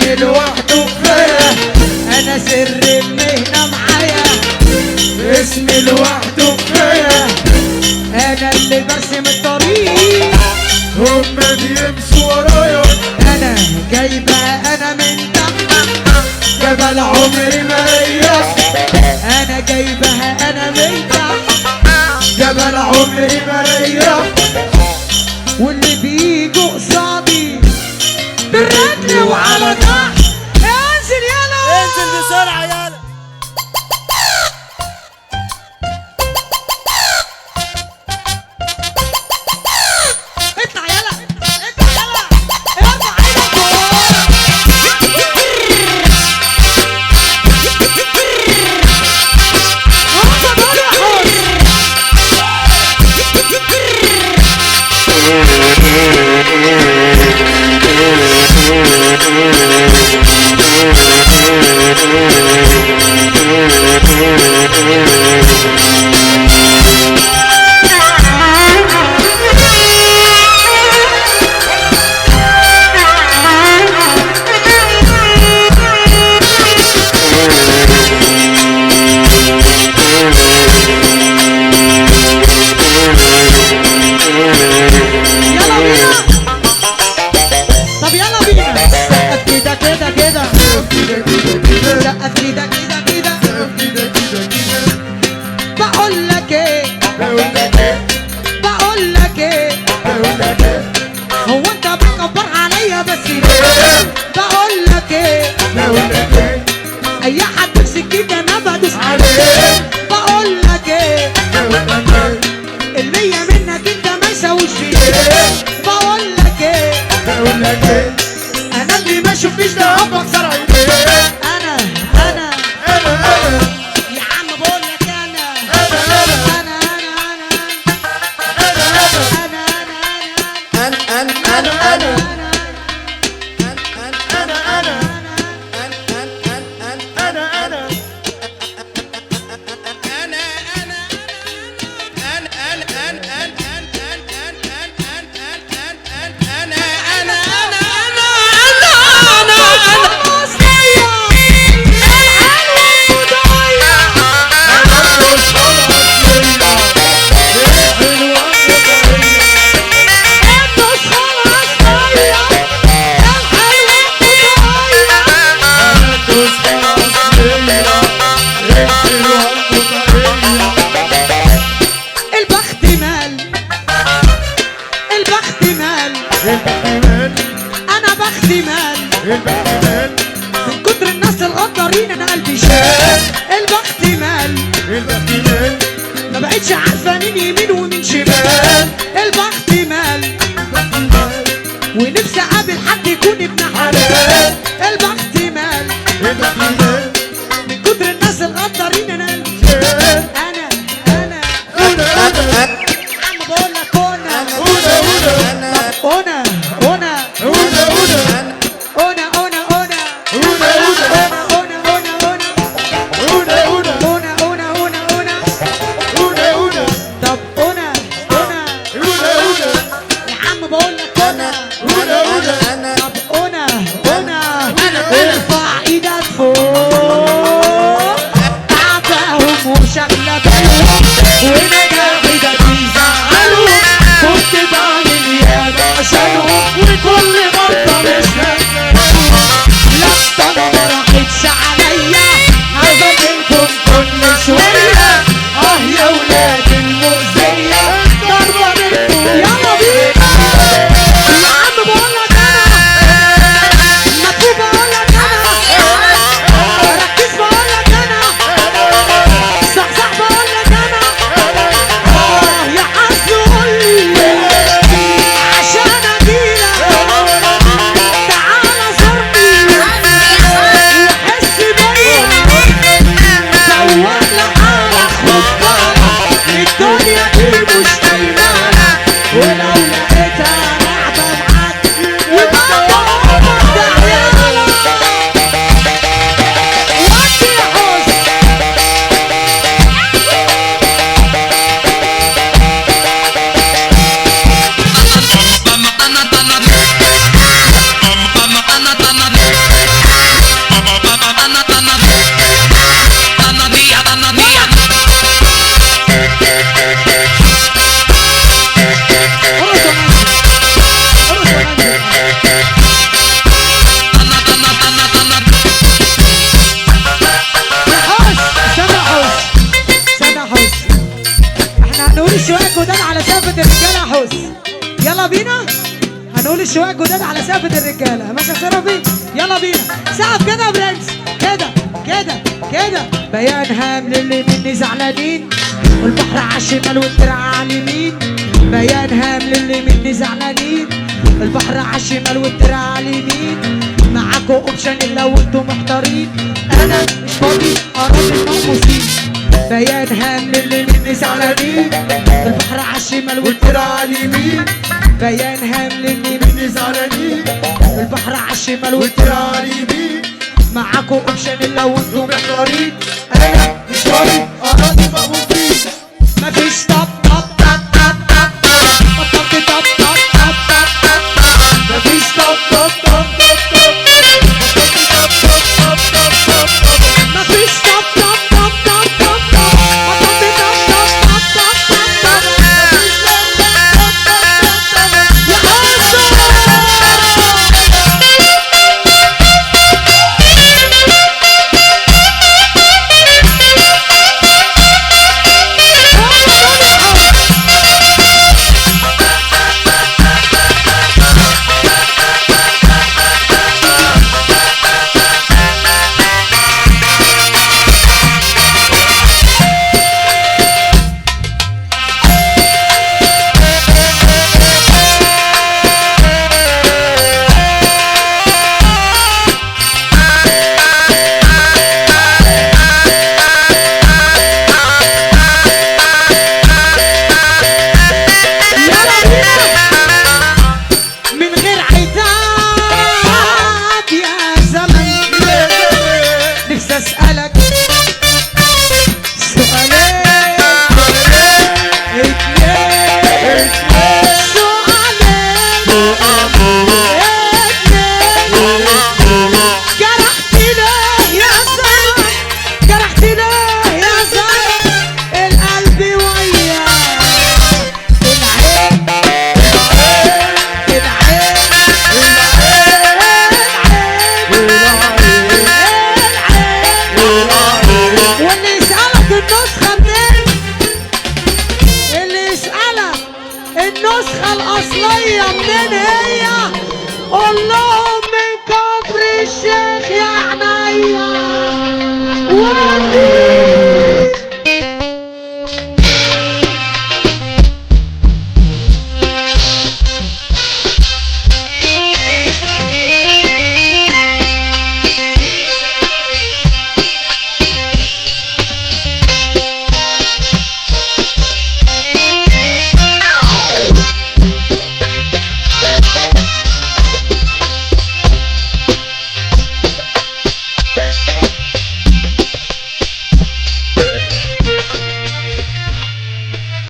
اسمي لوحده كفاية، انا سر المهنة معايا، اسمي لوحده كفاية، انا اللي برسم الطريق هما بيمشوا ورايا، انا جايبها انا من تحت جبل عمري ما ريح، انا جايبها انا من تحت جبل عمري ما ريح، واللي بيجوا قصادي بالرجل وعلى تحت انزل يلا انزل بسرعة يلا. اطلع يلا اطلع يلا ارفع ايدك فوق. وانت دول يا يلا بينا. طب يلا بينا سقف كده كده كده سقف كده كده كده بقول لك ايه بقول لك ايه هو انت بتكبر عليا بس ليه بقول لك ايه اي حد بسكيت انا بدوس عليه بقول لك ايه المية منك انت ما يساويش فيه بقول لك ايه انا اللي ما شفتش ده بكسر عينيه انا يا عم بقول لك انا انا بختي مال من كتر الناس القدرين انا قلبي شال البخت مال ما بقتش عارفه مين يمين ومين شمال البخت مال ونفسي اقابل حد يكون ابن حلال البخت مال من كتر الناس القدرين انا قلبي شال انا عم بقول لك ارفع ايدك فوق تعبهم وشغله بالهم وانا قاعده بيزعلهم كنت بعمل ياما عشانهم وكل مرة مش لا استنى راحتش عليا عذابكم كل شوية يا ولاد المؤذية ضربة منكم يلا بينا يا عم بقولك انا مكتوب بقولك انا ركز بقولك انا صحصح بقولك انا يا حظ قولي عشان اجيلك تعالى زورني وحس بيا سوق لحالك خد بالك الدنيا دي مش دايمالك ولو لقيتها قاعدة معاك يبقى بابا ده عيالك ودي حزن شوية جداد على سقفة الرجالة حس. يلا بينا هنقول شوية جداد على سقفة الرجالة. ماشي يا شرفي؟ يلا بينا سقف كده يا برنس. كده كده كده. بيان هام للي مني زعلانين، والبحر عالشمال والدرع عاليمين. بيان هام للي مني زعلانين، البحر عالشمال والدرع عاليمين. معاكوا اوبشن لو انتوا محتارين، انا مش فاضي اراضي المقموسين. بيان هام للي مني زعلانين، البحر عالشمال والدرع عاليمين. بيان هام للي مني زعلانين، البحر عالشمال والدرع عاليمين. معاكوا اوبشن لو انتوا محتارين، انا مش فاضي اراضي المقموسين. مفيش طب طب طب طب طب طب طب طب طب طب طب طب. مفيش طب طب طب طب طب. مفيش طب طب طب طب طب طب. النسخة الأصلية منين هي؟ قول لهم من كفر الشيخ يا عينيا.